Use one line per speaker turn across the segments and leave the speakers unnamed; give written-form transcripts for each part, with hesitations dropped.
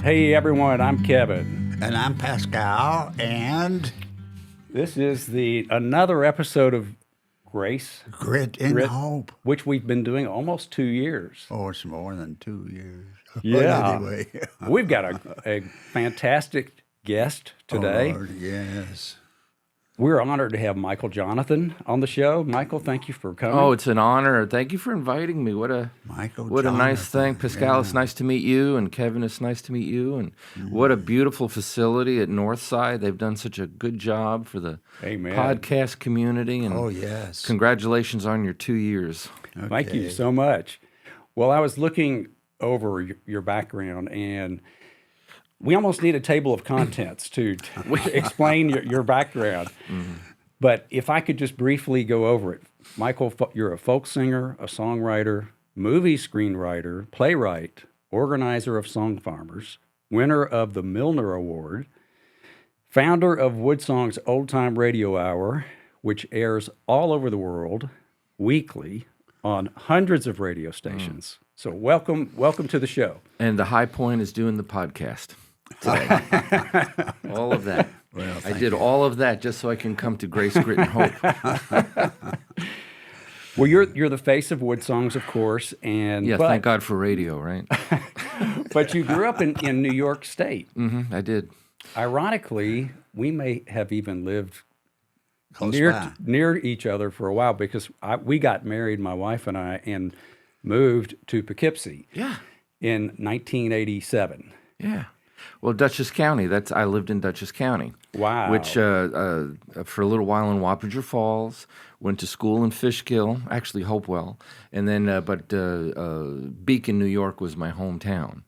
Hey everyone, I'm Kevin.
And I'm Pascal, and
This is another episode of Grace,
Grit and Hope.
which we've been doing almost 2 years.
Oh, it's more than 2 years.
Yeah.
But anyway.
We've got a fantastic guest today.
Oh, Lord, yes.
We're honored to have Michael Johnathon on the show. Michael, thank you for coming.
Oh, it's an honor. Thank you for inviting me. What a nice thing. Pascal, it's nice to meet you, and Kevin, it's nice to meet you. And what a beautiful facility at Northside. They've done such a good job for the podcast community. And
oh, yes.
Congratulations on your 2 years.
Okay. Thank you so much. Well, I was looking over your background, and we almost need a table of contents to explain your background. Mm-hmm. But if I could just briefly go over it. Michael, you're a folk singer, a songwriter, movie screenwriter, playwright, organizer of Song Farmers, winner of the Milner Award, founder of WoodSongs Old Time Radio Hour, which airs all over the world weekly on hundreds of radio stations. So welcome to the show.
And the high point is doing the podcast today. All of that.
Well,
I did all of that just so I can come to Grace, Grit, and Hope.
Well, you're the face of WoodSongs, of course, and
thank God for radio, right?
But you grew up in New York State.
Mm-hmm, I did.
Ironically, we may have even lived
close
near each other for a while because we got married, my wife and I, and moved to Poughkeepsie. In 1987.
Yeah. Well, Dutchess County. I lived in Dutchess County.
Wow.
Which for a little while in Wappinger Falls, went to school in Fishkill, actually Hopewell, and then Beacon, New York was my hometown.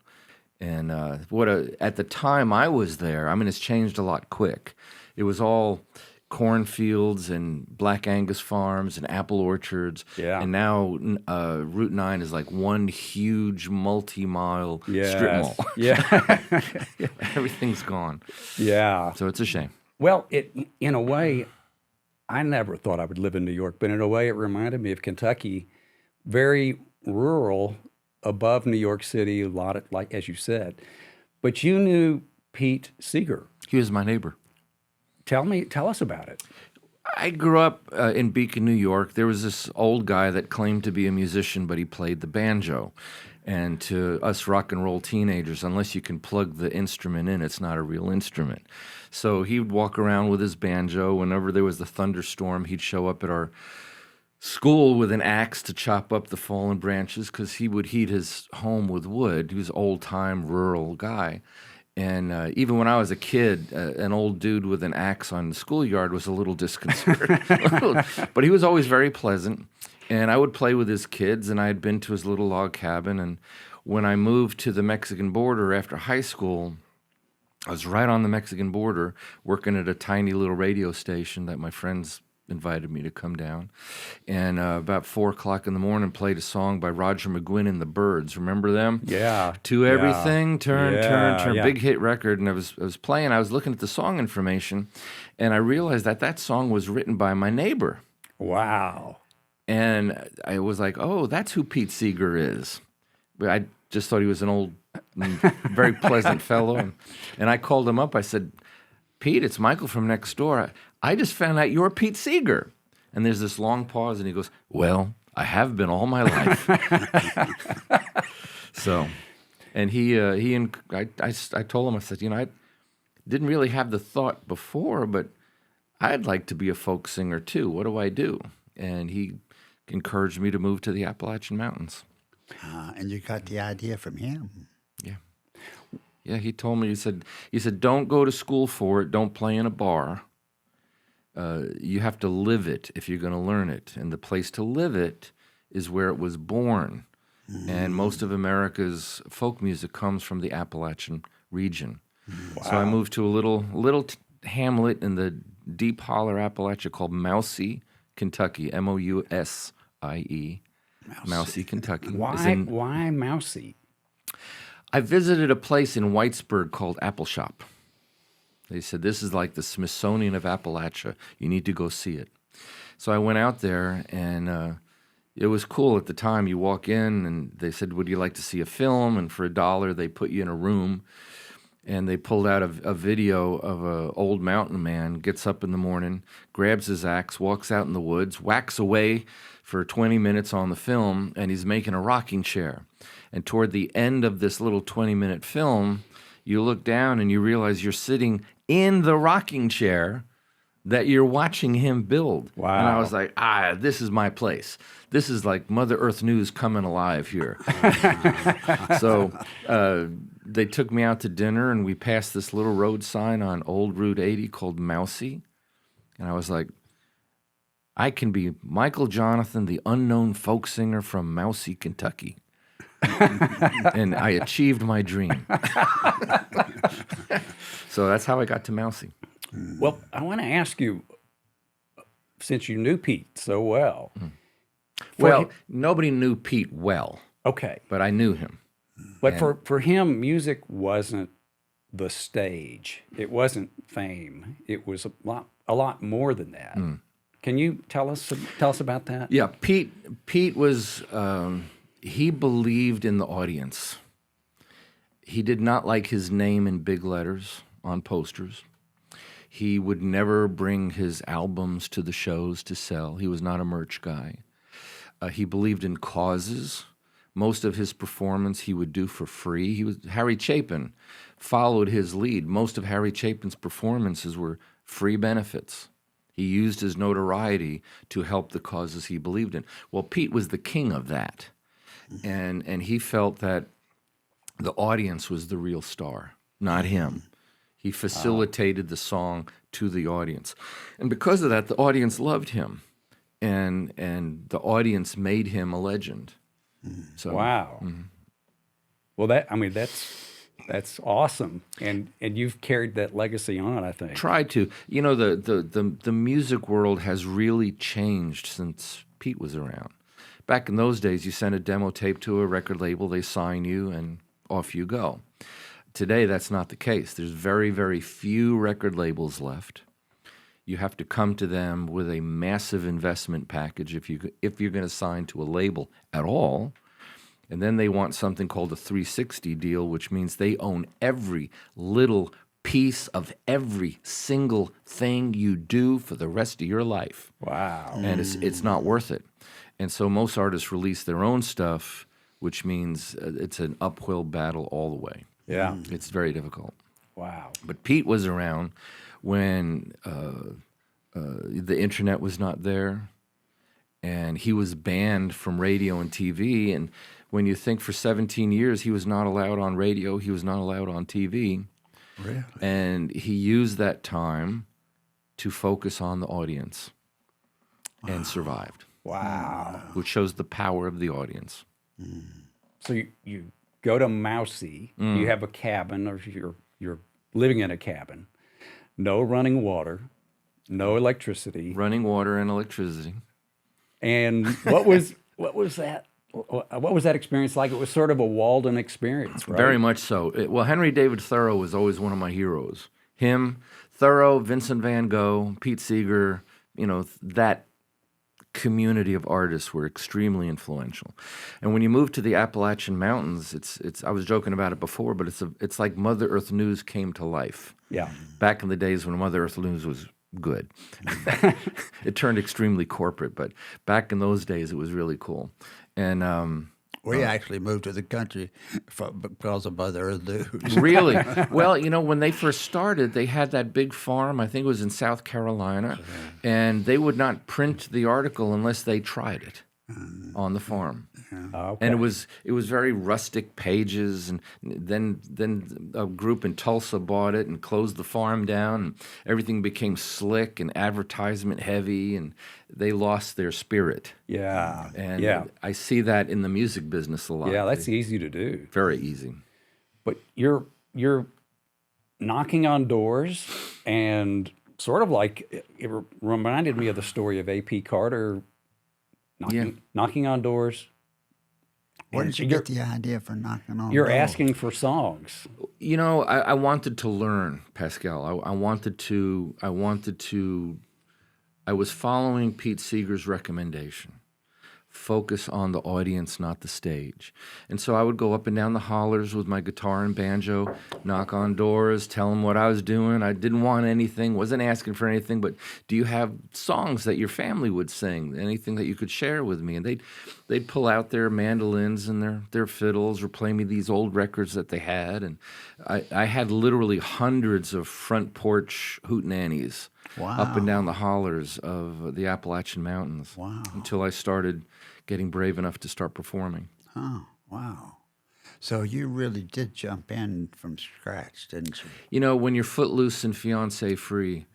And at the time I was there, I mean, it's changed a lot quick. It was all cornfields and Black Angus farms and apple orchards.
Yeah.
And now Route 9 is like one huge multi-mile strip mall.
Yeah.
Everything's gone.
Yeah.
So it's a shame.
Well, in a way, I never thought I would live in New York, but in a way it reminded me of Kentucky, very rural, above New York City, a lot of, like as you said. But you knew Pete Seeger.
He was my neighbor.
Tell us about it.
I grew up in Beacon, New York. There was this old guy that claimed to be a musician, but he played the banjo. And to us rock and roll teenagers, unless you can plug the instrument in, it's not a real instrument. So he would walk around with his banjo. Whenever there was a thunderstorm, he'd show up at our school with an axe to chop up the fallen branches because he would heat his home with wood. He was an old-time rural guy. And even when I was a kid, an old dude with an axe on the schoolyard was a little disconcerting. But he was always very pleasant. And I would play with his kids, and I had been to his little log cabin. And when I moved to the Mexican border after high school, I was right on the Mexican border working at a tiny little radio station that my friends invited me to come down. And about 4 o'clock in the morning, played a song by Roger McGuinn and the Byrds. Remember them?
Yeah.
To Everything, Turn.
Yeah.
Big hit record. And I was playing, I was looking at the song information, and I realized that song was written by my neighbor.
Wow.
And I was like, oh, that's who Pete Seeger is. But I just thought he was an old, very pleasant fellow. And I called him up. I said, Pete, it's Michael from next door. I just found out you're Pete Seeger. And there's this long pause, and he goes, well, I have been all my life. So, and I told him, I said, I didn't really have the thought before, but I'd like to be a folk singer too. What do I do? And he encouraged me to move to the Appalachian Mountains.
And you got the idea from him.
Yeah. Yeah, he told me, he said, don't go to school for it. Don't play in a bar. You have to live it if you're going to learn it. And the place to live it is where it was born. And most of America's folk music comes from the Appalachian region. Wow. So I moved to a little hamlet in the deep holler Appalachia called Mousie, Kentucky, Mousie, Mousie, Kentucky.
Why Mousie?
I visited a place in Whitesburg called Apple Shop. They said, this is like the Smithsonian of Appalachia. You need to go see it. So I went out there, and it was cool at the time. You walk in, and they said, would you like to see a film? And for $1, they put you in a room and they pulled out a video of a old mountain man, gets up in the morning, grabs his axe, walks out in the woods, whacks away for 20 minutes on the film, and he's making a rocking chair. And toward the end of this little 20-minute film, you look down and you realize you're sitting in the rocking chair that you're watching him build.
Wow.
And I was like, this is my place. This is like Mother Earth News coming alive here. So they took me out to dinner, and we passed this little road sign on Old Route 80 called Mousie. And I was like, I can be Michael Johnathon, the unknown folk singer from Mousie, Kentucky. And I achieved my dream. So that's how I got to Mousie.
Well, I want to ask you, since you knew Pete so well.
Well, nobody knew Pete well,
Okay.
but I knew him.
But for him, music wasn't the stage. It wasn't fame. It was a lot more than that. Can you tell us about that?
Yeah, Pete was he believed in the audience. He did not like his name in big letters on posters. He would never bring his albums to the shows to sell. He was not a merch guy. He believed in causes. Most of his performance he would do for free. Harry Chapin followed his lead. Most of Harry Chapin's performances were free benefits. He used his notoriety to help the causes he believed in. Well, Pete was the king of that. And he felt that the audience was the real star, not him. He facilitated the song to the audience. And because of that, the audience loved him. And the audience made him a legend. So,
Wow. Well, that's awesome, and you've carried that legacy on, I think.
tried to. You know, the music world has really changed since Pete was around. Back in those days, you sent a demo tape to a record label, they sign you, and off you go. Today, that's not the case. There's very, very few record labels left. You have to come to them with a massive investment package if you're going to sign to a label at all. And then they want something called a 360 deal, which means they own every little piece of every single thing you do for the rest of your life.
Wow.
And it's not worth it. And so most artists release their own stuff, which means it's an uphill battle all the way.
Yeah.
It's very difficult.
Wow.
But Pete was around when the internet was not there, and he was banned from radio and TV. And when you think for 17 years he was not allowed on radio, he was not allowed on TV.
Really?
And he used that time to focus on the audience and survived,
Wow.
which shows the power of the audience.
So you go to Mousie. You have a cabin, or you're living in a cabin. No running water, no electricity.
Running water and electricity.
And what was that? What was that experience like? It was sort of a Walden experience, right?
Very much so. Well, Henry David Thoreau was always one of my heroes. Him, Thoreau, Vincent van Gogh, Pete Seeger, that community of artists were extremely influential. And when you move to the Appalachian Mountains, it's I was joking about it before, but it's like Mother Earth News came to life.
Yeah.
Back in the days when Mother Earth News was good. It turned extremely corporate, but back in those days it was really cool. And
We actually moved to the country because of Mother Earth News.
really? Well, when they first started, they had that big farm, I think it was in South Carolina, and they would not print the article unless they tried it on the farm.
Okay.
And it was very rustic pages, and then a group in Tulsa bought it and closed the farm down, and everything became slick and advertisement heavy, and they lost their spirit.
Yeah.
And
yeah.
I see that in the music business a lot.
Yeah, that's easy to do.
Very easy.
But you're knocking on doors, and sort of like it reminded me of the story of A.P. Carter knocking on doors.
Where did you get the idea for knocking on
You're
doors?
asking for songs.
I wanted to learn, Pascal. I was following Pete Seeger's recommendation. focus on the audience, not the stage. And so I would go up and down the hollers with my guitar and banjo, knock on doors, tell them what I was doing. I didn't want anything, wasn't asking for anything, but do you have songs that your family would sing, anything that you could share with me? And they'd pull out their mandolins and their fiddles or play me these old records that they had. And I had literally hundreds of front porch hootenannies up and down the hollers of the Appalachian Mountains until I started getting brave enough to start performing.
Oh, wow. So you really did jump in from scratch, didn't you?
You know, when you're footloose and fiancé free,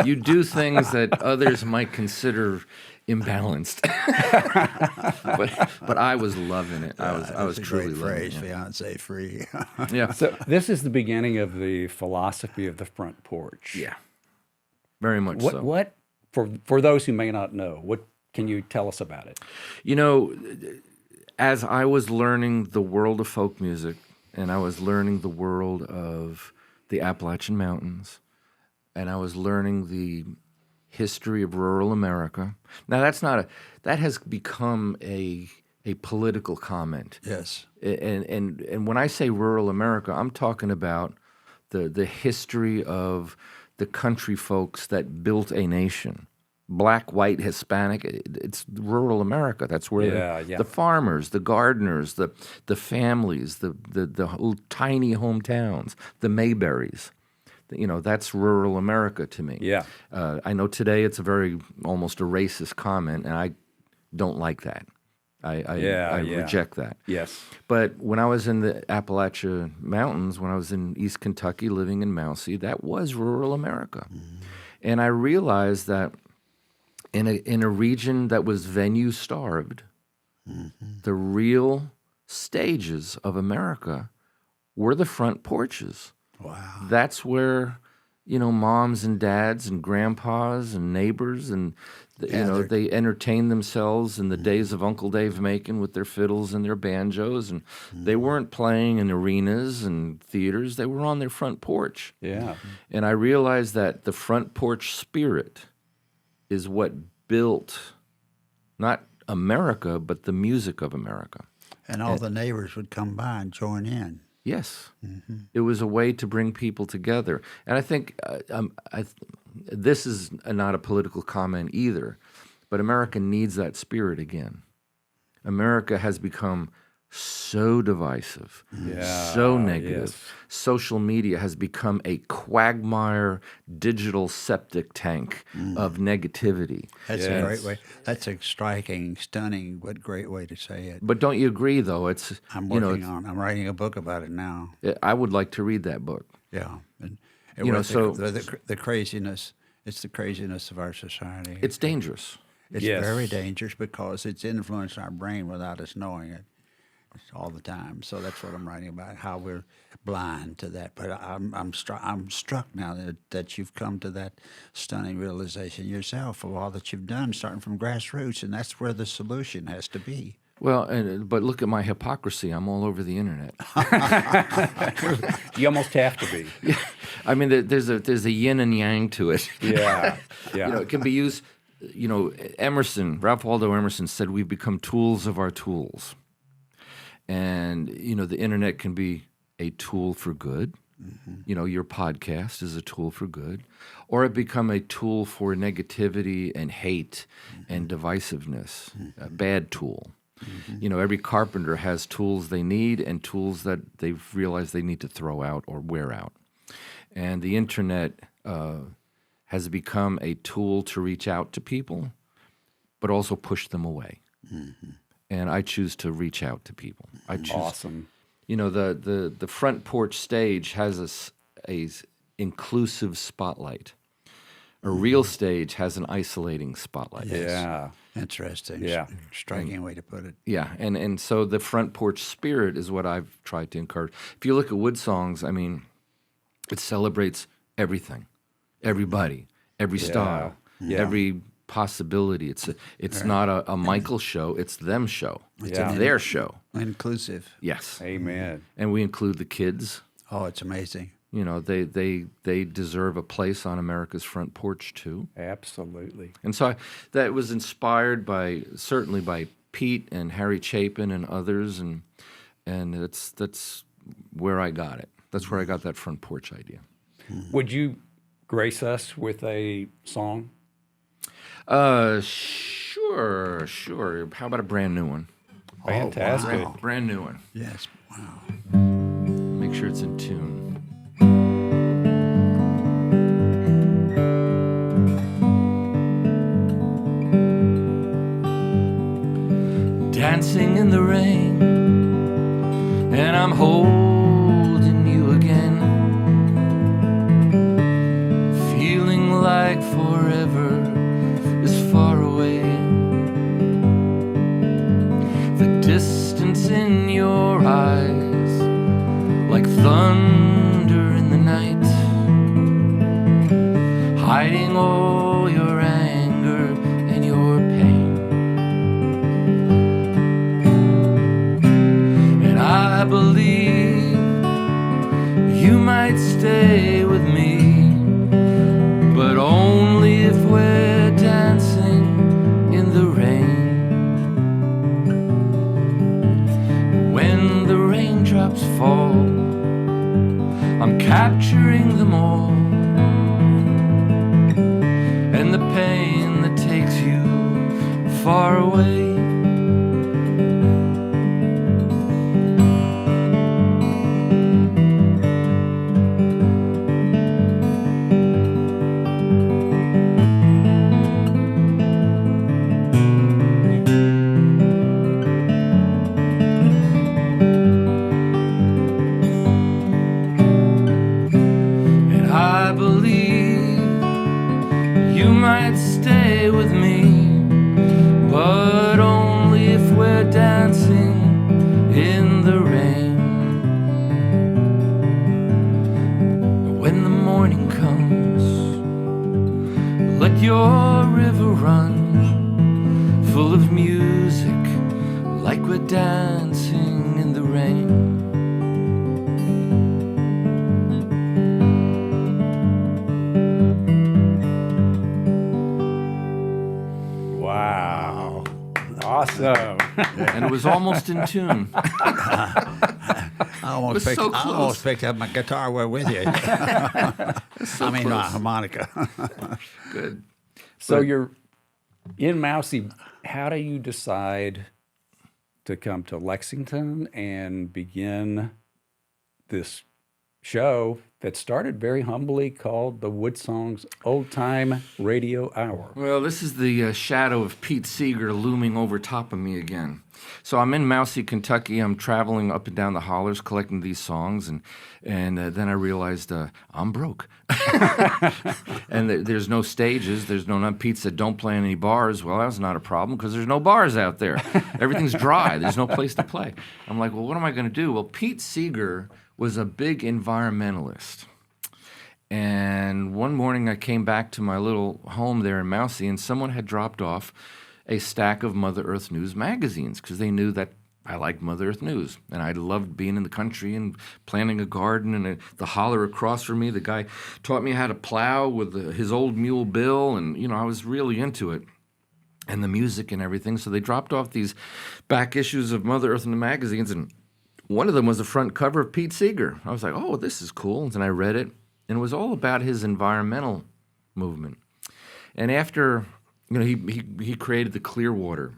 you do things that others might consider imbalanced. but I was loving it. I was truly loving
phrase,
it.
fiancé free.
Yeah.
So this is the beginning of the philosophy of the front porch.
Yeah. Very much so.
What for those who may not know, what can you tell us about it?
You know, as I was learning the world of folk music and I was learning the world of the Appalachian Mountains and I was learning the history of rural America. Now that has become a political comment.
Yes.
And when I say rural America, I'm talking about the history of the country folks that built a nation. Black, white, Hispanic, it's rural America. That's where the farmers, the gardeners, the families, the little tiny hometowns, the Mayberries. You know, that's rural America to me.
Yeah.
I know today it's almost a racist comment, and I don't like that. I reject that.
Yes.
But when I was in the Appalachian Mountains, when I was in East Kentucky living in Mousie, that was rural America. Mm-hmm. And I realized that in a region that was venue starved, the real stages of America were the front porches.
Wow.
That's where, moms and dads and grandpas and neighbors and, they entertained themselves in the days of Uncle Dave Macon with their fiddles and their banjos. And they weren't playing in arenas and theaters. They were on their front porch.
Yeah.
And I realized that the front porch spirit is what built not America, but the music of America.
And all the neighbors would come by and join in.
Yes. Mm-hmm. It was a way to bring people together. And I think this is not a political comment either, but America needs that spirit again. America has become so divisive, so negative.
Yes.
Social media has become a quagmire digital septic tank of negativity.
That's a great way. That's a striking, stunning, but great way to say it.
But don't you agree, though?
I'm writing a book about it now.
I would like to read that book.
Yeah. And the craziness, it's the craziness of our society.
It's dangerous.
It's very dangerous because it's influenced our brain without us knowing it. All the time. So that's what I'm writing about, how we're blind to that. But I'm struck now that you've come to that stunning realization yourself of all that you've done, starting from grassroots, and that's where the solution has to be.
Well, but look at my hypocrisy. I'm all over the internet.
You almost have to be.
Yeah. I mean, there's a yin and yang to it.
Yeah. Yeah.
It can be used. Ralph Waldo Emerson said, "We've become tools of our tools." And, the internet can be a tool for good. Mm-hmm. Your podcast is a tool for good. Or it become a tool for negativity and hate and divisiveness, a bad tool. Mm-hmm. Every carpenter has tools they need and tools that they've realized they need to throw out or wear out. And the internet has become a tool to reach out to people, but also push them away. Mm-hmm. And I choose to reach out to people. I choose.
Awesome.
The front porch stage has a inclusive spotlight. A real stage has an isolating spotlight.
Yeah.
Interesting.
Yeah.
Striking way to put it.
Yeah, and so the front porch spirit is what I've tried to encourage. If you look at WoodSongs, I mean, it celebrates everything, everybody, every style, every possibility. It's not a Michael show, it's them show. It's their show.
Inclusive.
Yes.
Amen.
And we include the kids.
Oh, it's amazing.
You know, they deserve a place on America's front porch too.
Absolutely.
And so that was inspired certainly by Pete and Harry Chapin and others, and that's where I got it. That's where I got that front porch idea.
Would you grace us with a song?
Sure. How about a brand new one?
Fantastic.
wow.
Brand new one.
Yes. Wow.
Make sure it's in tune. Dancing in the rain, and I'm holding you again, feeling like forever is far away. The distance in your eyes, like thunder in the night, hiding all your anger and your pain. And I believe you might stay with me, but only if we're dancing in the rain. When the raindrops fall, I'm capturing them all, and the pain that takes you far away. Might stay with me, but only if we're dancing in the rain. When the morning comes, let your river run, full of music, like we're dancing in the rain.
Wow. Awesome.
And it was almost in tune.
I almost picked up my guitar with you. Harmonica.
Good.
So you're in Mousie. How do you decide to come to Lexington and begin this show that started very humbly called the WoodSongs Old Time Radio Hour?
Well, this is the shadow of Pete Seeger looming over top of me again. So I'm in Mousie, Kentucky. I'm traveling up and down the hollers collecting these songs, and then I realized I'm broke. And there's no stages. There's none. Pete said, don't play in any bars. Well, that's not a problem because there's no bars out there. Everything's dry. There's no place to play. I'm like, well, what am I going to do? Well, Pete Seeger was a big environmentalist. And one morning I came back to my little home there in Mousie, and someone had dropped off a stack of Mother Earth News magazines because they knew that I liked Mother Earth News. And I loved being in the country and planting a garden, and the holler across from me, the guy taught me how to plow with his old mule Bill, and I was really into it. And the music and everything. So they dropped off these back issues of Mother Earth News magazines, and one of them was the front cover of Pete Seeger. I was like, oh, this is cool. And I read it, and it was all about his environmental movement. And after, he created the Clearwater,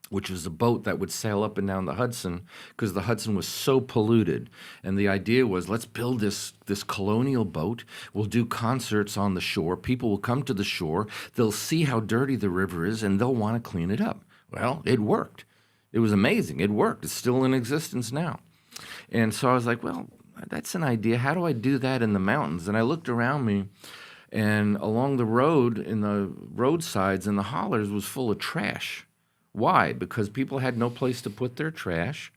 which was a boat that would sail up and down the Hudson because the Hudson was so polluted. And the idea was, let's build this colonial boat. We'll do concerts on the shore. People will come to the shore. They'll see how dirty the river is, and they'll want to clean it up. Well, it worked. It was amazing. It worked. It's still in existence now. And so I was like, well, that's an idea. How do I do that in the mountains? And I looked around me, and along the road, in the roadsides and the hollers was full of trash. Why? Because people had no place to put their trash.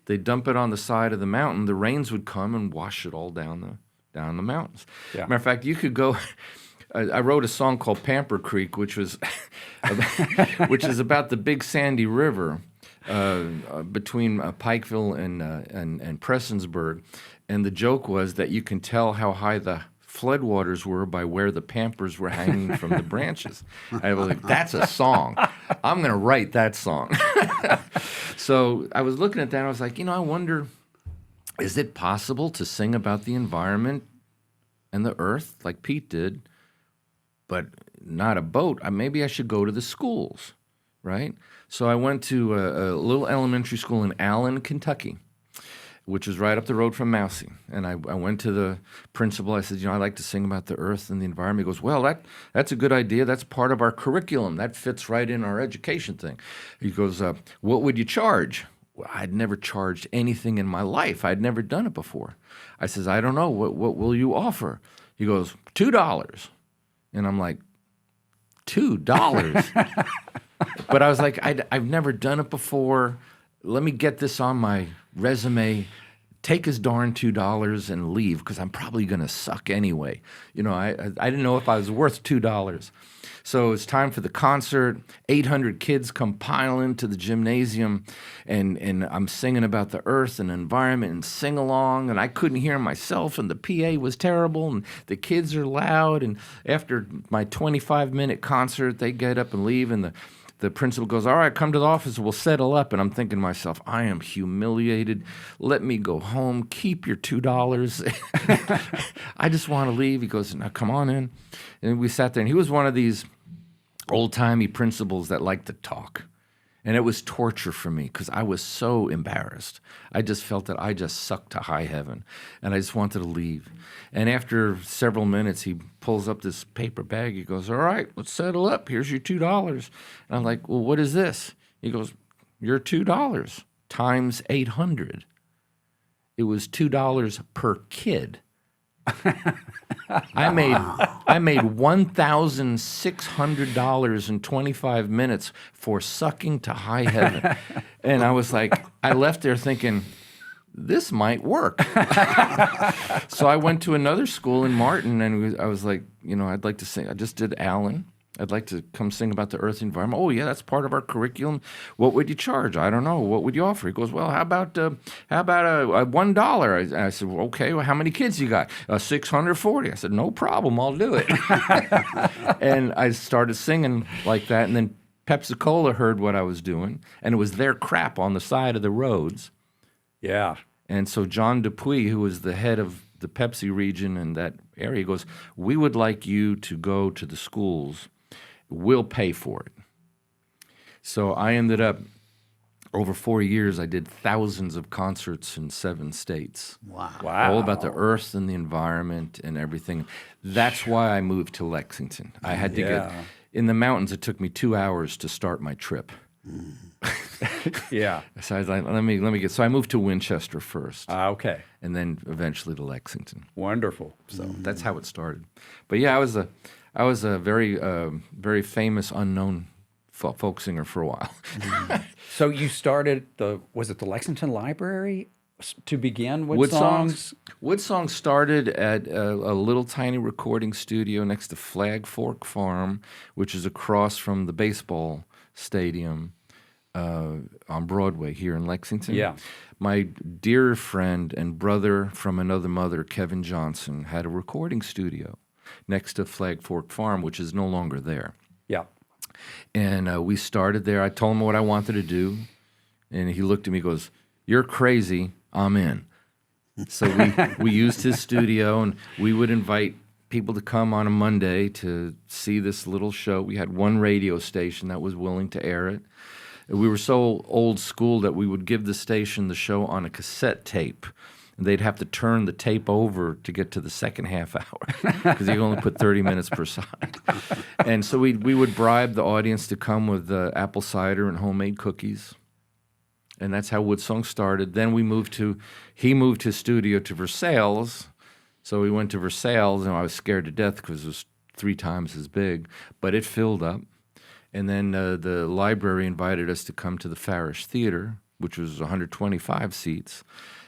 They'd dump it on the side of the mountain. The rains would come and wash it all down the mountains. Yeah. Matter of fact, you could go... I wrote a song called Pamper Creek, which is about the Big Sandy River between Pikeville and Prestonsburg, And the joke was that you can tell how high the floodwaters were by where the pampers were hanging from the branches. I was like, that's a song. I'm going to write that song. So I was looking at that and I was like, I wonder, is it possible to sing about the environment and the earth like Pete did, but not a boat? Maybe I should go to the schools, right? So I went to a little elementary school in Allen, Kentucky, which is right up the road from Mousie. And I went to the principal. I said, I like to sing about the earth and the environment. He goes, well, that's a good idea. That's part of our curriculum. That fits right in our education thing. He goes, what would you charge? Well, I'd never charged anything in my life. I'd never done it before. I says, I don't know. What will you offer? He goes, $2. And I'm like, $2? But I was like, I've never done it before. Let me get this on my resume, take his darn $2 and leave because I'm probably going to suck anyway. I didn't know if I was worth $2. So it's time for the concert. 800 kids come piling to the gymnasium, and I'm singing about the earth and environment and sing along, and I couldn't hear myself, and the PA was terrible, and the kids are loud. And after my 25-minute concert, they get up and leave, and the principal goes, all right, come to the office, we'll settle up. And I'm thinking to myself, I am humiliated. Let me go home. Keep your $2. I just want to leave. He goes, now come on in. And we sat there, and he was one of these old-timey principals that like to talk. And it was torture for me because I was so embarrassed. I just felt that I just sucked to high heaven, and I just wanted to leave. And after several minutes, he pulls up this paper bag. He goes, all right, let's settle up. Here's your $2. And I'm like, well, what is this? He goes, your $2 times 800. It was $2 per kid. I made $1,600 in 25 minutes for sucking to high heaven. And I was like, I left there thinking, this might work. So I went to another school in Martin, and I was like, I'd like to sing. I just did Allen. I'd like to come sing about the earth environment. Oh, yeah, that's part of our curriculum. What would you charge? I don't know. What would you offer? He goes, well, how about $1? I said, well, okay, well, how many kids you got? 640. I said, no problem. I'll do it. And I started singing like that. And then Pepsi-Cola heard what I was doing, and it was their crap on the side of the roads.
Yeah.
And so John Dupuis, who was the head of the Pepsi region in that area, goes, we would like you to go to the schools. We'll pay for it. So I ended up, over 4 years, I did thousands of concerts in 7 states.
Wow.
All about the earth and the environment and everything. That's why I moved to Lexington. I had to get, in the mountains, it took me 2 hours to start my trip.
Yeah.
So I was like, let me get. So I moved to Winchester first.
Okay.
And then eventually to Lexington.
Wonderful.
So that's how it started. But yeah, I was a very very famous unknown folk singer for a while.
So you started was it the Lexington Library to begin WoodSongs?
WoodSongs started at a little tiny recording studio next to Flag Fork Farm, which is across from the baseball stadium on Broadway here in Lexington.
Yeah.
My dear friend and brother from another mother, Kevin Johnson, had a recording studio next to Flag Fork Farm, which is no longer there.
Yeah.
And we started there. I told him what I wanted to do, and he looked at me and goes, you're crazy, I'm in. So we used his studio, and we would invite people to come on a Monday to see this little show. We had one radio station that was willing to air it. We were so old school that we would give the station the show on a cassette tape. And they'd have to turn the tape over to get to the second half hour because you only put 30 minutes per side. And so we would bribe the audience to come with apple cider and homemade cookies. And that's how WoodSongs started. Then he moved his studio to Versailles. So we went to Versailles, and I was scared to death because it was 3 times as big. But it filled up. And then the library invited us to come to the Farish Theater, which was 125 seats.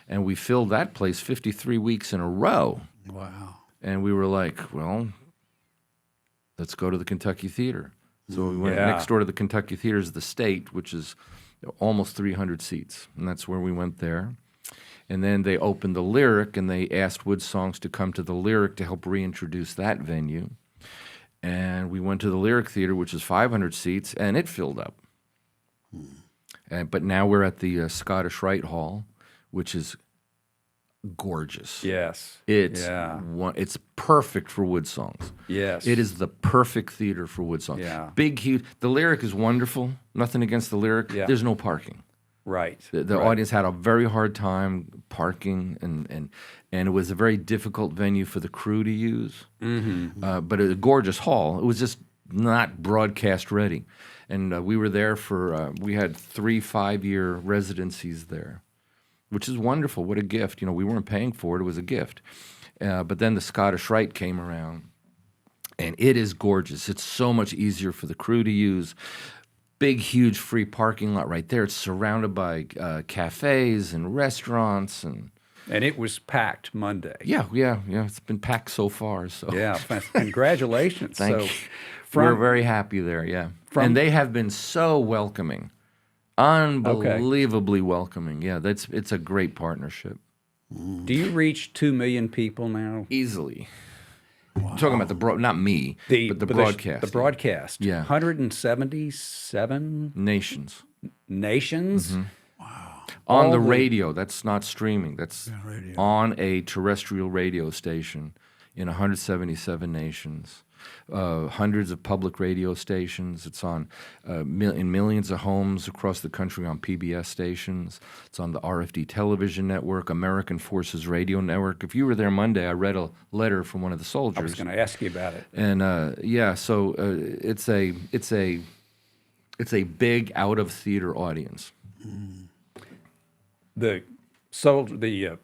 And we filled that place 53 weeks in a row.
Wow.
And we were like, well, let's go to the Kentucky Theater. So we went next door to the Kentucky Theater is the State, which is almost 300 seats. And that's where we went there. And then they opened the Lyric, and they asked WoodSongs to come to the Lyric to help reintroduce that venue. And we went to the Lyric Theater, which is 500 seats, and it filled up. But now we're at the Scottish Rite Hall, which is gorgeous.
Yes.
It's perfect for WoodSongs.
Yes.
It is the perfect theater for WoodSongs.
Yeah.
Big, huge. The Lyric is wonderful. Nothing against the Lyric.
Yeah.
There's no parking.
Right.
The audience had a very hard time parking, and it was a very difficult venue for the crew to use. But it was a gorgeous hall. It was just not broadcast ready. And we were there for, we had 3 5-year residencies there, which is wonderful. What a gift. You know, we weren't paying for it. It was a gift. But then the Scottish Rite came around, and it is gorgeous. It's so much easier for the crew to use. Big, huge free parking lot right there. It's surrounded by cafes and restaurants. And
it was packed Monday.
Yeah. It's been packed so far. So
Yeah, congratulations.
Thank you. We're very happy there, yeah. And they have been so welcoming. Unbelievably welcoming. Yeah, it's a great partnership.
Do you reach 2 million people now?
Easily. Wow. I'm talking about not me, but the broadcast.
The broadcast.
Yeah.
177
nations.
Nations?
Wow. On the radio. That's not streaming. That's on a terrestrial radio station in 177 nations. Hundreds of public radio stations. It's on in millions of homes across the country on PBS stations. It's on the RFD television network, American Forces Radio Network. If you were there Monday, I read a letter from one of the soldiers.
I was going to ask you about it.
And so it's a big out of theater audience.
The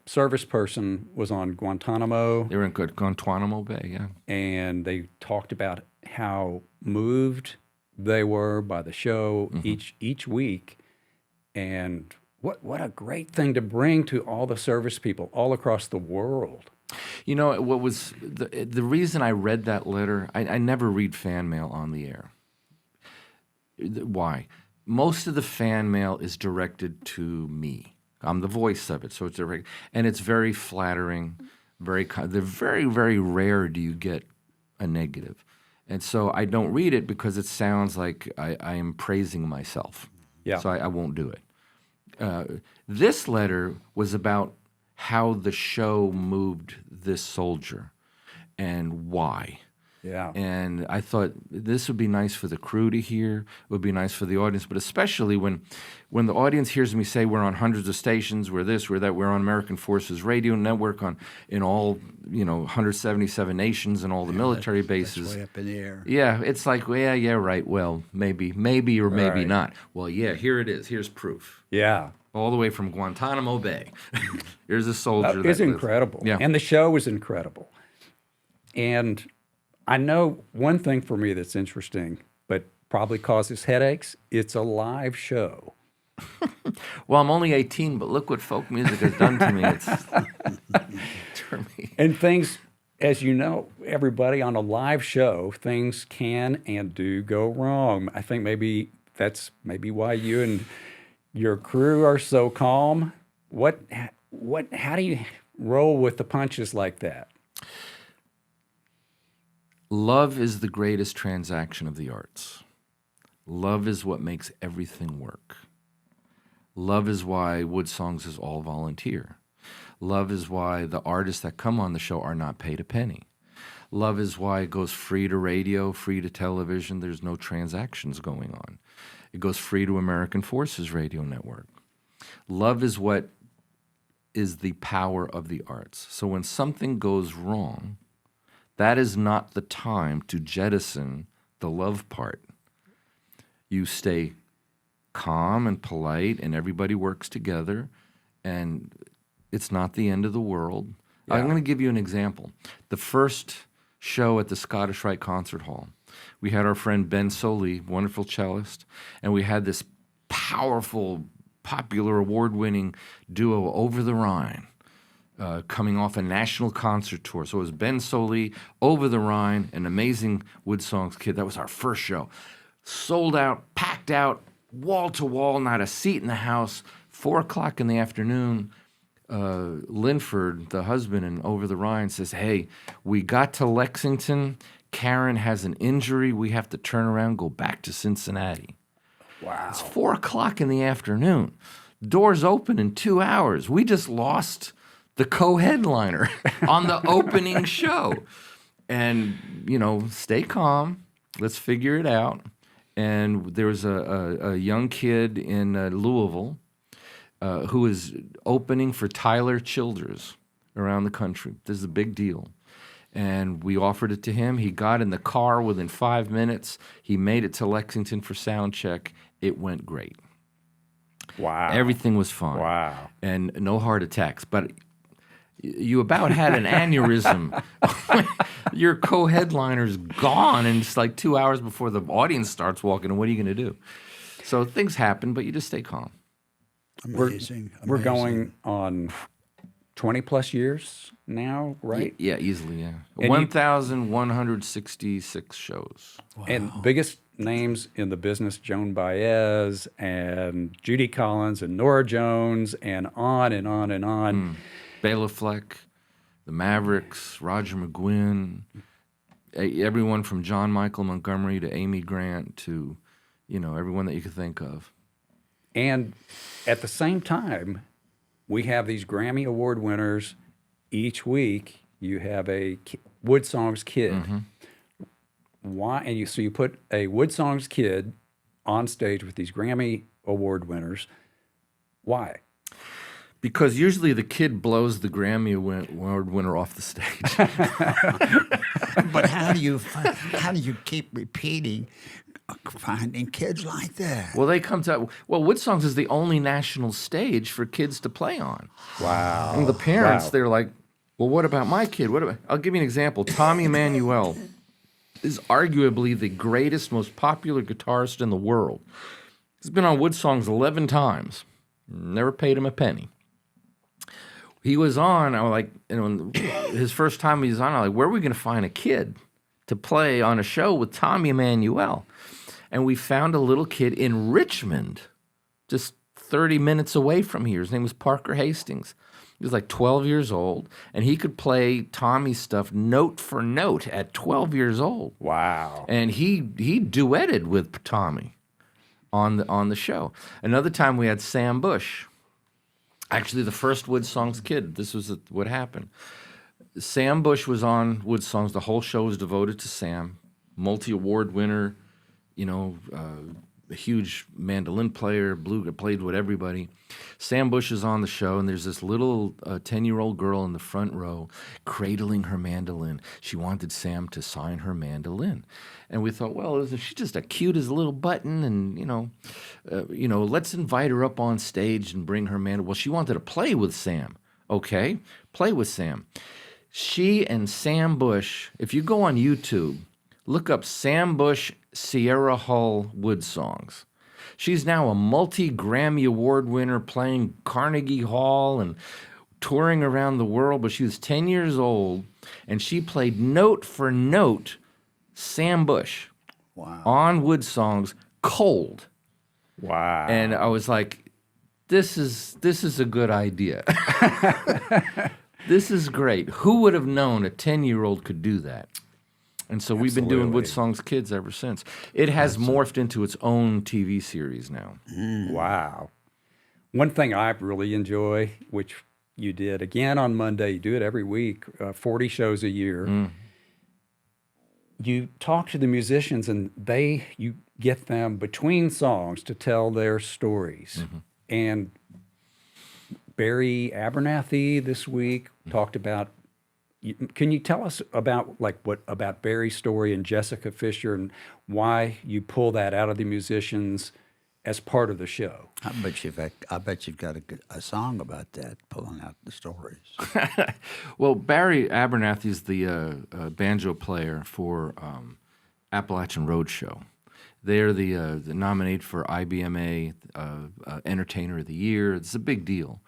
service person was on Guantanamo.
They were in Guantanamo Bay, yeah.
And they talked about how moved they were by the show each week, and what a great thing to bring to all the service people all across the world.
You know, what was the reason I read that letter? I never read fan mail on the air. Why? Most of the fan mail is directed to me. I'm the voice of it, so it's direct, and it's very flattering. They're very, very rare. Do you get a negative? And so I don't read it because it sounds like I am praising myself.
Yeah.
So I won't do it. This letter was about how the show moved this soldier and why.
Yeah.
And I thought this would be nice for the crew to hear. It would be nice for the audience, but especially when the audience hears me say we're on hundreds of stations, we're this, we're that, we're on American Forces Radio Network in all 177 nations and all the military bases.
That's way up in the air.
Yeah, it's like, well, yeah, right. Well, maybe or maybe not. Well, yeah, here it is. Here's proof.
Yeah.
All the way from Guantanamo Bay. Here's a soldier.
It's incredible.
Yeah.
And the show was incredible. And I know one thing for me that's interesting, but probably causes headaches. It's a live show.
Well, I'm only 18, but look what folk music has done to me. It's for me.
And things, as you know, everybody on a live show, things can and do go wrong. I think maybe that's why you and your crew are so calm. How do you roll with the punches like that?
Love is the greatest transaction of the arts. Love is what makes everything work. Love is why WoodSongs is all volunteer. Love is why the artists that come on the show are not paid a penny. Love is why it goes free to radio, free to television. There's no transactions going on. It goes free to American Forces Radio Network. Love is what is the power of the arts. So when something goes wrong, that is not the time to jettison the love part. You stay calm and polite, and everybody works together, and it's not the end of the world. Yeah. I'm going to give you an example. The first show at the Scottish Rite Concert Hall, we had our friend Ben Soley, wonderful cellist, and we had this powerful, popular, award-winning duo, Over the Rhine, coming off a national concert tour. So it was Ben Soley, Over the Rhine, an amazing WoodSongs Kid. That was our first show. Sold out, packed out, wall to wall, not a seat in the house. 4 o'clock in the afternoon, Linford, the husband, and Over the Rhine says, "Hey, we got to Lexington. Karen has an injury. We have to turn around, go back to Cincinnati."
Wow.
It's 4:00 in the afternoon. Doors open in 2 hours. We just lost the co-headliner on the opening show. And, stay calm. Let's figure it out. And there was a young kid in Louisville who is opening for Tyler Childers around the country. This is a big deal. And we offered it to him. He got in the car within 5 minutes. He made it to Lexington for sound check. It went great.
Wow.
Everything was fine.
Wow.
And no heart attacks. But you about had an aneurysm. Your co-headliner's gone, and it's like 2 hours before the audience starts walking, and what are you going to do? So things happen, but you just stay calm.
Amazing.
We're going on 20-plus years now, right?
Yeah, easily, yeah.
And
1,166 shows.
Wow.
And biggest names in the business, Joan Baez and Judy Collins and Nora Jones and on and on and on.
Bela Fleck, the Mavericks, Roger McGuinn, everyone from John Michael Montgomery to Amy Grant to, everyone that you could think of.
And at the same time, we have these Grammy Award winners each week. You have a WoodSongs Kid.
Mm-hmm.
Why? And so you put a WoodSongs Kid on stage with these Grammy Award winners. Why?
Because usually the kid blows the Grammy Award winner off the stage.
But how do you keep repeating, finding kids like that?
Well, they come to WoodSongs is the only national stage for kids to play on.
Wow.
And the parents,
Wow.
they're like, "Well, what about my kid? I'll give you an example. Tommy Emmanuel is arguably the greatest, most popular guitarist in the world. He's been on WoodSongs 11 times. Never paid him a penny. He was on, I was like, his first time he was on, I was like, where are we going to find a kid to play on a show with Tommy Emmanuel? And we found a little kid in Richmond, just 30 minutes away from here. His name was Parker Hastings. He was like 12 years old, and he could play Tommy's stuff note for note at 12 years old.
Wow.
And he duetted with Tommy on the show. Another time we had Sam Bush. Actually, the first WoodSongs Kid. This was what happened. Sam Bush was on WoodSongs. The whole show was devoted to Sam. Multi-award winner, a huge mandolin player, played with everybody. Sam Bush is on the show, and there's this little 10-year-old girl in the front row cradling her mandolin. She wanted Sam to sign her mandolin. And we thought, well, she's just as cute as a little button, and, let's invite her up on stage and bring her mandolin. Well, she wanted to play with Sam. Okay, play with Sam. She and Sam Bush, if you go on YouTube, look up Sam Bush, Sierra Hull WoodSongs. She's now a multi-Grammy Award winner playing Carnegie Hall and touring around the world, but she was 10 years old, and she played note for note Sam Bush on WoodSongs cold.
Wow.
And I was like, this is a good idea. This is great. Who would have known a 10-year-old could do that? And so we've been doing
Absolutely.
WoodSongs Kids ever since. It has morphed into its own TV series now.
Wow. One thing I really enjoy, which you did again on Monday, you do it every week, 40 shows a year. You talk to the musicians, and you get them between songs to tell their stories. And Barry Abernathy this week talked about. Can you tell us about about Barry's story and Jessica Fisher and why you pull that out of the musicians as part of the show?
I bet you've got a song about that, pulling out the stories.
Well, Barry Abernathy is the banjo player for Appalachian Roadshow. They're the nominee for IBMA Entertainer of the Year. It's a big deal.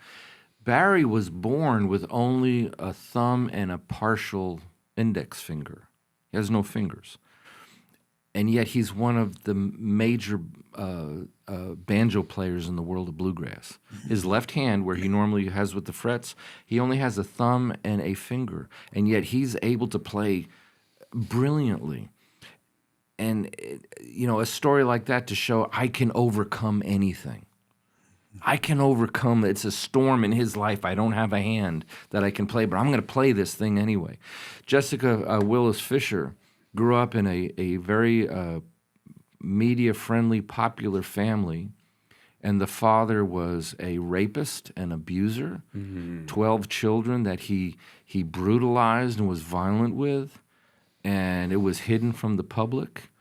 Barry was born with only a thumb and a partial index finger. He has no fingers. and yet he's one of the major banjo players in the world of bluegrass. His left hand, where he normally has with the frets, he only has a thumb and a finger, and yet he's able to play brilliantly. And, a story like that to show I can overcome anything. I can overcome, it's a storm in his life. I don't have a hand that I can play, but I'm going to play this thing anyway. Jessica Willis Fisher grew up in a very media-friendly, popular family, and the father was a rapist and abuser, 12 children that he brutalized and was violent with, and it was hidden from the public,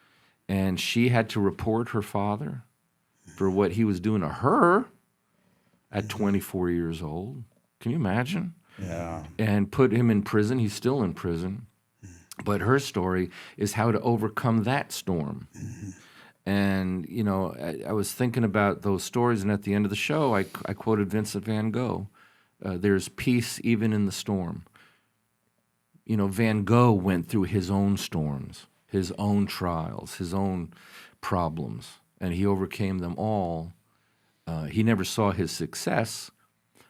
and she had to report her father for what he was doing to her at 24 years old. Can you imagine?
Yeah.
And put him in prison. He's still in prison. But her story is how to overcome that storm. And, I was thinking about those stories, and at the end of the show, I quoted Vincent van Gogh. There's peace even in the storm. Van Gogh went through his own storms, his own trials, his own problems, and he overcame them all. He never saw his success,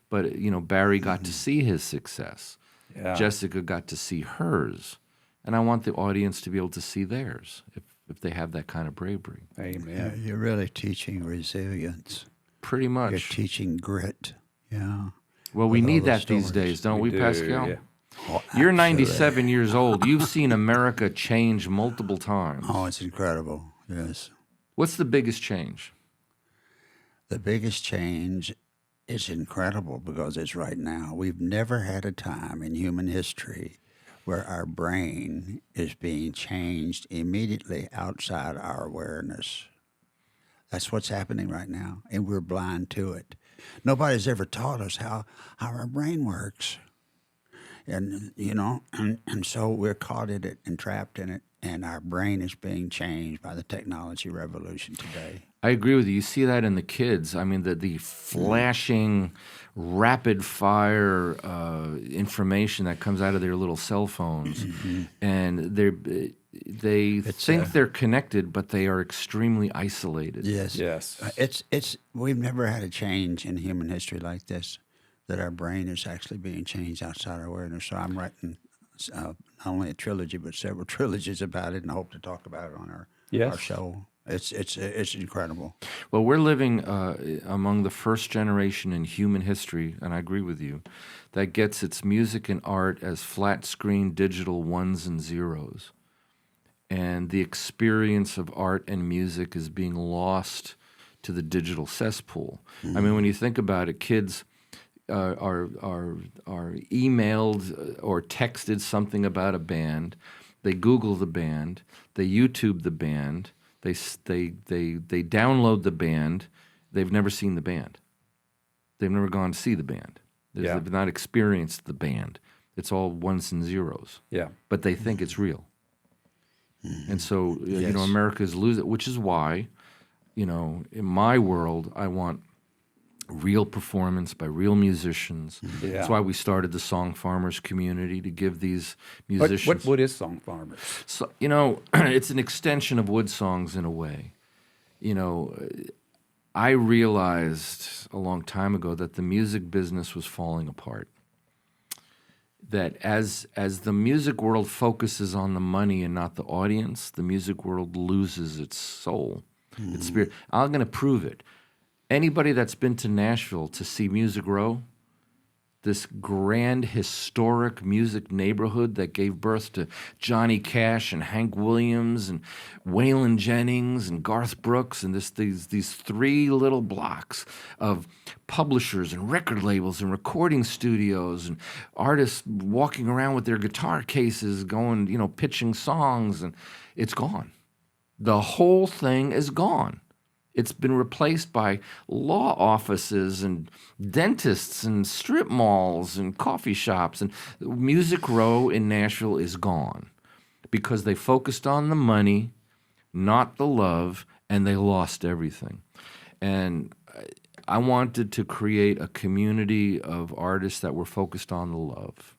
but, Barry got to see his success.
Yeah.
Jessica got to see hers. And I want the audience to be able to see theirs if they have that kind of bravery.
Amen.
You're really teaching resilience.
Pretty much.
You're teaching grit. Yeah.
Well, we
with all
need
the
that these
stories.
days, don't we,
do,
Pascal?
yeah.
Oh,
You're
absolutely.
97 years old. You've seen America change multiple times.
Oh, it's incredible. Yes.
What's the biggest change?
The biggest change is incredible because it's right now. We've never had a time in human history where our brain is being changed immediately outside our awareness. That's what's happening right now, and we're blind to it. Nobody's ever taught us how our brain works. And, and so we're caught in it and trapped in it, and our brain is being changed by the technology revolution today.
I agree with you. You see that in the kids. I mean, the flashing, rapid-fire information that comes out of their little cell phones, and they think they're connected, but they are extremely isolated.
Yes.
Yes.
It's we've never had a change in human history like this, that our brain is actually being changed outside our awareness. So I'm writing not only a trilogy, but several trilogies about it, and I hope to talk about it on our show. It's incredible.
Well, we're living among the first generation in human history, and I agree with you, that gets its music and art as flat-screen digital ones and zeros. And the experience of art and music is being lost to the digital cesspool. I mean, when you think about it, kids are emailed or texted something about a band. They Google the band. They YouTube the band. They download the band. They've never seen the band. They've never gone to see the band. They've not experienced the band. It's all ones and zeros.
Yeah.
But they think it's real. And so, America is losing, which is why, in my world, I want real performance by real musicians.
Yeah.
That's why we started the Song Farmers community, to give these musicians.
What is Song Farmers?
So, it's an extension of WoodSongs in a way. I realized a long time ago that the music business was falling apart. That as the music world focuses on the money and not the audience, the music world loses its soul, its spirit. I'm going to prove it. Anybody that's been to Nashville to see Music Row, this grand historic music neighborhood that gave birth to Johnny Cash and Hank Williams and Waylon Jennings and Garth Brooks, and these three little blocks of publishers and record labels and recording studios and artists walking around with their guitar cases going, pitching songs, and it's gone. The whole thing is gone. It's been replaced by law offices and dentists and strip malls and coffee shops. And Music Row in Nashville is gone because they focused on the money, not the love, and they lost everything. And I wanted to create a community of artists that were focused on the love.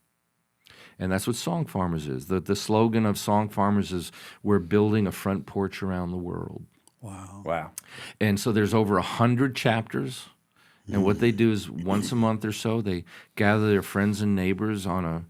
And that's what Song Farmers is. The slogan of Song Farmers is, we're building a front porch around the world.
Wow.
Wow.
And so there's over 100 chapters. And what they do is once a month or so, they gather their friends and neighbors on a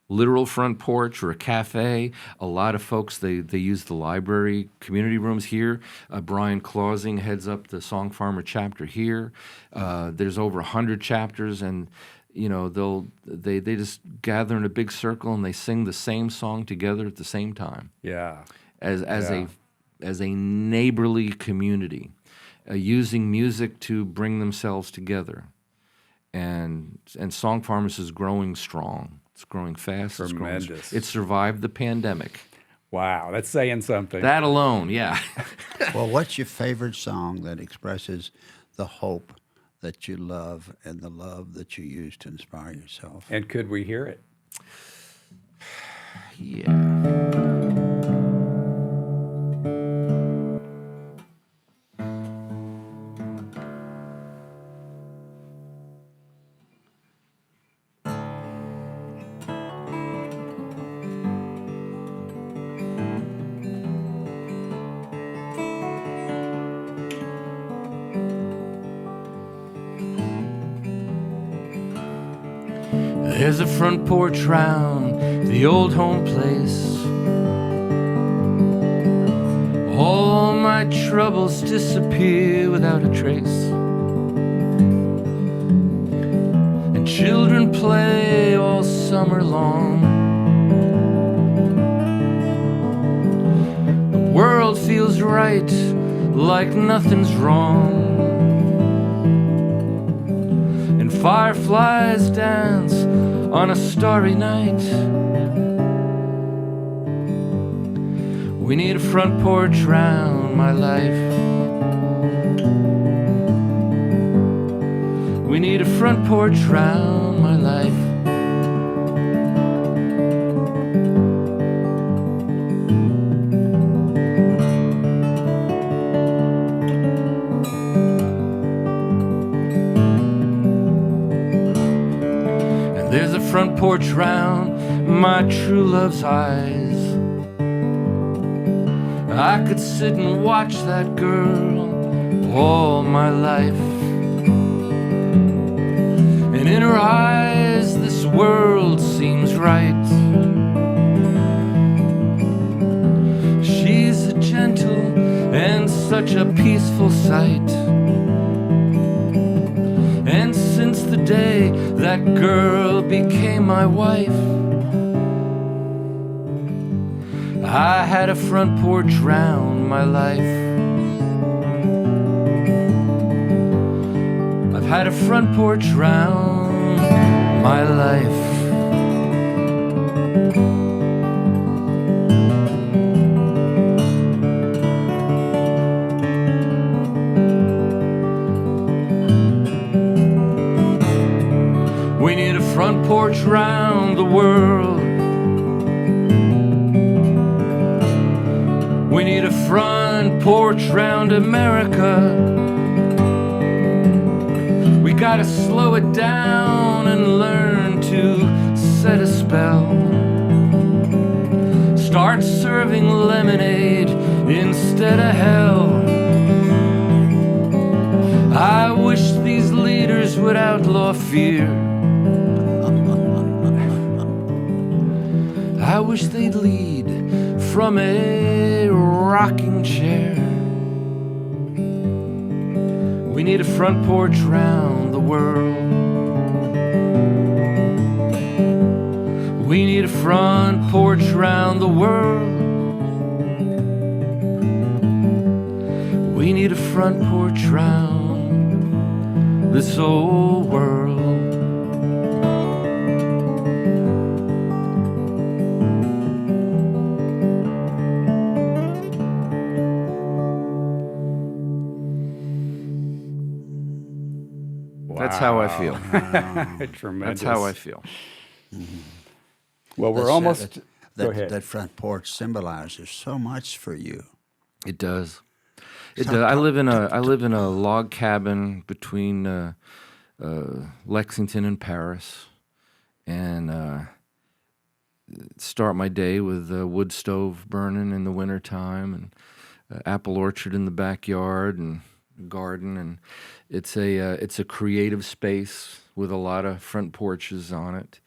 literal front porch or a cafe. A lot of folks, they use the library community rooms here. Brian Clausing heads up the Song Farmer chapter here. There's over 100 chapters, and they just gather in a big circle and they sing the same song together at the same time.
Yeah.
As a neighborly community, using music to bring themselves together. And Song Farmers is growing strong. It's growing fast.
Tremendous.
It survived the pandemic.
Wow, that's saying something.
That alone, yeah.
Well, what's your favorite song that expresses the hope that you love and the love that you use to inspire yourself?
And could we hear it?
Yeah. There's a front porch round the old home place. All my troubles disappear without a trace. And children play all summer long. The world feels right, like nothing's wrong. And fireflies dance on a starry night. We need a front porch round my life. We need a front porch round my life. There's a front porch round my true love's eyes. I could sit and watch that girl all my life. And in her eyes this world seems right. She's a gentle and such a peaceful sight. And since the day that girl became my wife, I had a front porch round my life. I've had a front porch round my life. We need a front porch round the world. We need a front porch round America. We gotta slow it down and learn to set a spell. Start serving lemonade instead of hell. I wish these leaders would outlaw fear. I wish they'd lead from a rocking chair. We need a front porch round the world. We need a front porch round the world. We need a front porch round this old world. That's how I feel.
Tremendous.
That's how I feel.
Well, we're
That's-
almost.
that,
Go ahead.
that front porch symbolizes so much for you.
It does. It does. I live in a log cabin between Lexington and Paris, and start my day with a wood stove burning in the wintertime and apple orchard in the backyard and garden, and it's a creative space with a lot of front porches on it,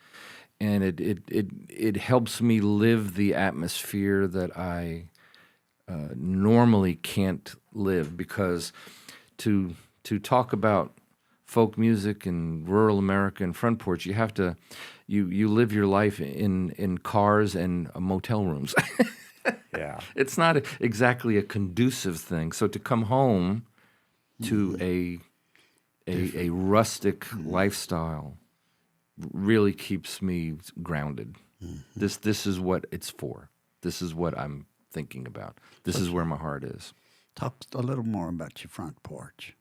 and it helps me live the atmosphere that I normally can't live, because to talk about folk music in rural America and front porch, you have to you live your life in cars and motel rooms.
Yeah.
It's not exactly a conducive thing. So to come home to a rustic lifestyle really keeps me grounded. This is what it's for. This is what I'm thinking about. This is where my heart is.
Talk a little more about your front porch.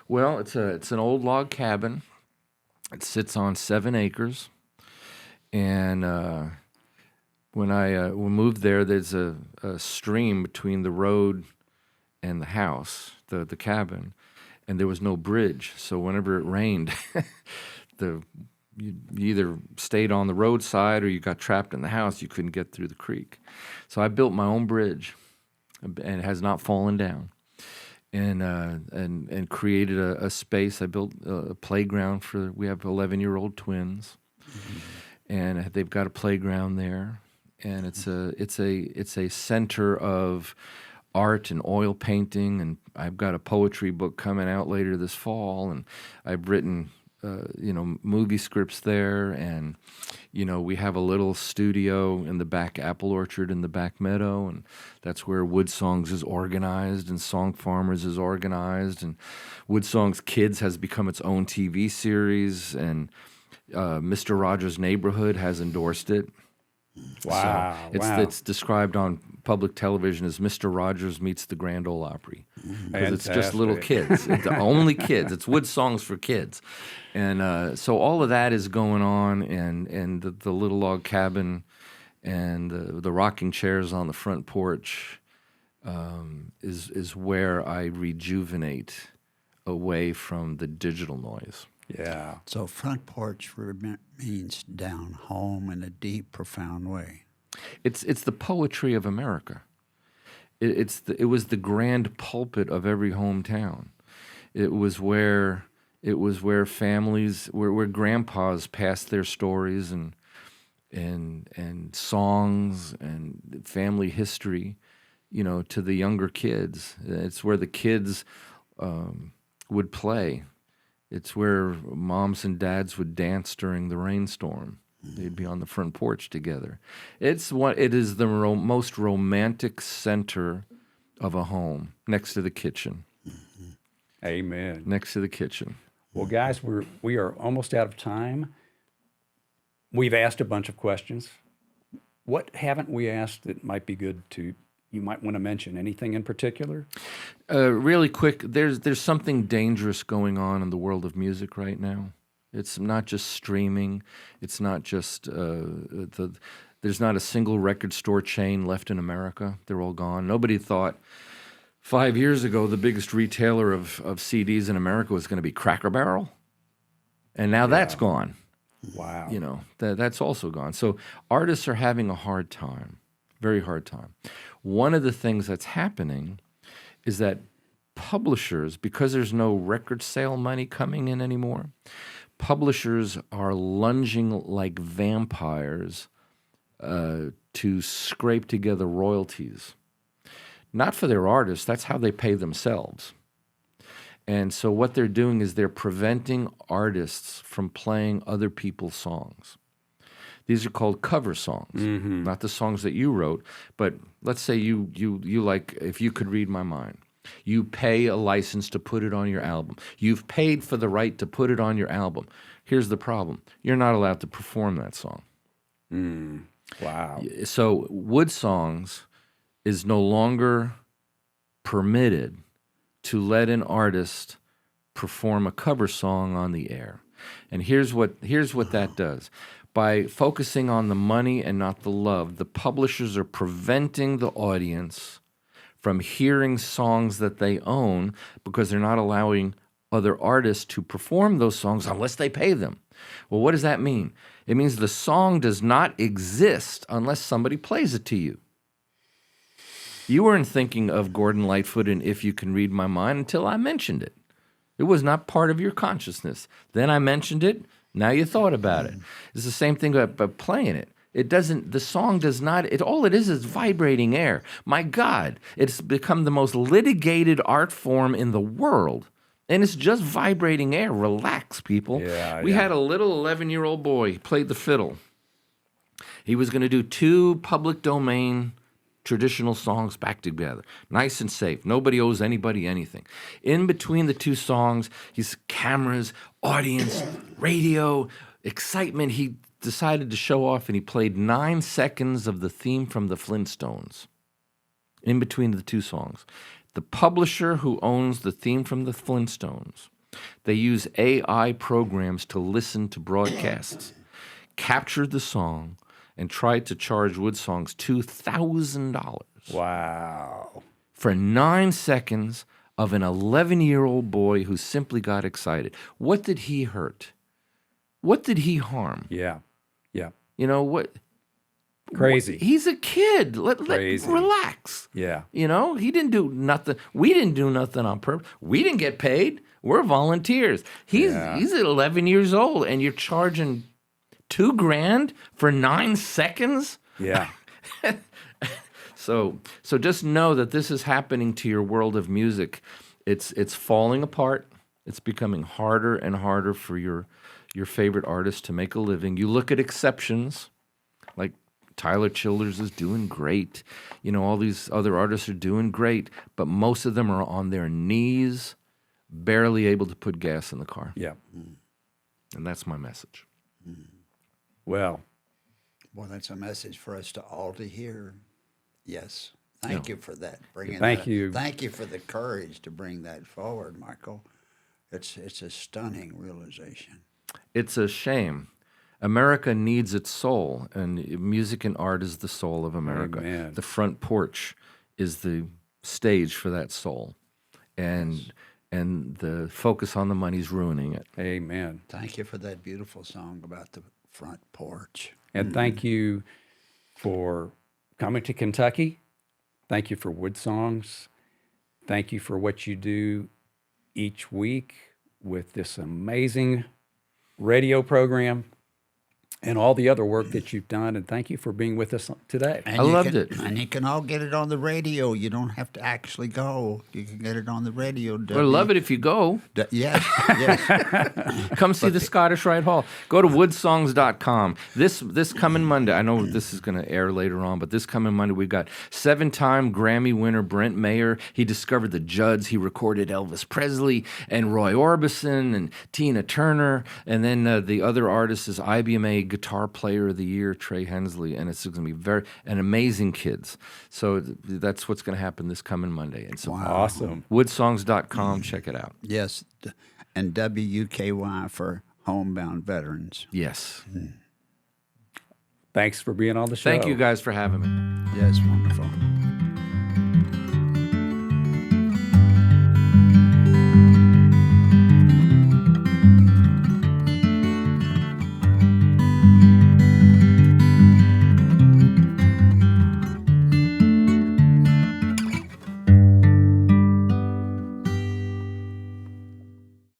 Well, it's an old log cabin. It sits on 7 acres, and when I moved there, there's a stream between the road and the house, the cabin, and there was no bridge. So whenever it rained, you either stayed on the roadside or you got trapped in the house. You couldn't get through the creek. So I built my own bridge, and it has not fallen down. And created a space. I built a playground we have 11-year-old twins, and they've got a playground there. And it's a center of art and oil painting. And I've got a poetry book coming out later this fall. And I've written movie scripts there, and we have a little studio in the back apple orchard in the back meadow, and that's where WoodSongs is organized and Song Farmers is organized, and WoodSongs Kids has become its own TV series, and Mr. Rogers' Neighborhood has endorsed it.
Wow.
So
wow.
it's described on public television as Mr. Rogers meets the Grand Ole Opry, because it's just little kids. It's only kids. It's WoodSongs for kids. And so all of that is going on, and the little log cabin and the rocking chairs on the front porch is where I rejuvenate away from the digital noise.
Yeah.
So front porch means down home in a deep, profound way.
It's the poetry of America. It was the grand pulpit of every hometown. It was where families, where grandpas passed their stories and songs and family history, to the younger kids. It's where the kids would play. It's where moms and dads would dance during the rainstorm. They'd be on the front porch together. It is the most romantic center of a home, next to the kitchen.
Amen.
Next to the kitchen.
Well, guys, we are almost out of time. We've asked a bunch of questions. What haven't we asked that might be good you might want to mention? Anything in particular?
Really quick, there's something dangerous going on in the world of music right now. It's not just streaming. It's not just there's not a single record store chain left in America. They're all gone. Nobody thought 5 years ago the biggest retailer of CDs in America was going to be Cracker Barrel, and now that's gone.
Wow.
That's also gone. So artists are having a hard time, very hard time. One of the things that's happening is that publishers, because there's no record sale money coming in anymore, publishers are lunging like vampires to scrape together royalties. Not for their artists, that's how they pay themselves. And so what they're doing is they're preventing artists from playing other people's songs. These are called cover songs, not the songs that you wrote. But let's say you like If You Could Read My Mind. You pay a license to put it on your album. You've paid for the right to put it on your album. Here's the problem. You're not allowed to perform that song.
Wow.
So WoodSongs is no longer permitted to let an artist perform a cover song on the air. And here's what that does. By focusing on the money and not the love, the publishers are preventing the audience from hearing songs that they own because they're not allowing other artists to perform those songs unless they pay them. Well, what does that mean? It means the song does not exist unless somebody plays it to you. You weren't thinking of Gordon Lightfoot and If You Can Read My Mind until I mentioned it. It was not part of your consciousness. Then I mentioned it. Now you thought about it. It's the same thing about playing it. It doesn't, the song does not, all it is vibrating air. My God, it's become the most litigated art form in the world. And it's just vibrating air. Relax, people. We had a little 11-year-old boy, he played the fiddle. He was going to do 2 public domain traditional songs back together. Nice and safe. Nobody owes anybody anything. In between the 2 songs, he's cameras, audience, radio, excitement. He decided to show off, and he played 9 seconds of the theme from the Flintstones in between the 2 songs. The publisher who owns the theme from the Flintstones, they use AI programs to listen to broadcasts, captured the song, and tried to charge WoodSongs $2,000.
Wow.
For 9 seconds of an 11-year-old boy who simply got excited. What did he hurt? What did he harm?
Yeah. Yeah.
You know what?
Crazy.
He's a kid.
Crazy.
Relax.
Yeah.
You know, he didn't do nothing. We didn't do nothing on purpose. We didn't get paid. We're volunteers. He's 11 years old, and you're charging $2,000 for 9 seconds?
Yeah.
So just know that this is happening to your world of music. It's falling apart. It's becoming harder and harder for your favorite artists to make a living. You look at exceptions, like Tyler Childers is doing great. You know, all these other artists are doing great, but most of them are on their knees, barely able to put gas in the car.
Yeah.
And that's my message.
Well,
that's a message for us to all to hear. Yes. Thank you for that.
Thank you.
Thank you for the courage to bring that forward, Michael. It's a stunning realization.
It's a shame. America needs its soul, and music and art is the soul of America.
Amen.
The front porch is the stage for that soul, and the focus on the money is ruining it.
amen.
Thank you for that beautiful song about the front porch.
And thank you for coming to Kentucky. Thank you for WoodSongs. Thank you for what you do each week with this amazing radio program and all the other work that you've done. And thank you for being with us today.
And
I loved it.
And you can all get it on the radio. You don't have to actually go. You can get it on the radio.
I love it if you go.
Yes.
Come see the Scottish Rite Hall. Go to woodsongs.com. This coming Monday, I know this is going to air later on, but this coming Monday, we've got 7-time Grammy winner Brent Mayer. He discovered the Judds. He recorded Elvis Presley and Roy Orbison and Tina Turner. And then the other artist is IBMA Guitar Player of the Year, Trey Hensley. And it's going to be an amazing kids. So that's what's going to happen this coming Monday. And so
Awesome.
woodsongs.com, check it out.
Yes. And WUKY for homebound veterans.
Yes.
Thanks for being on the show.
Thank you guys for having me.
Yes, wonderful.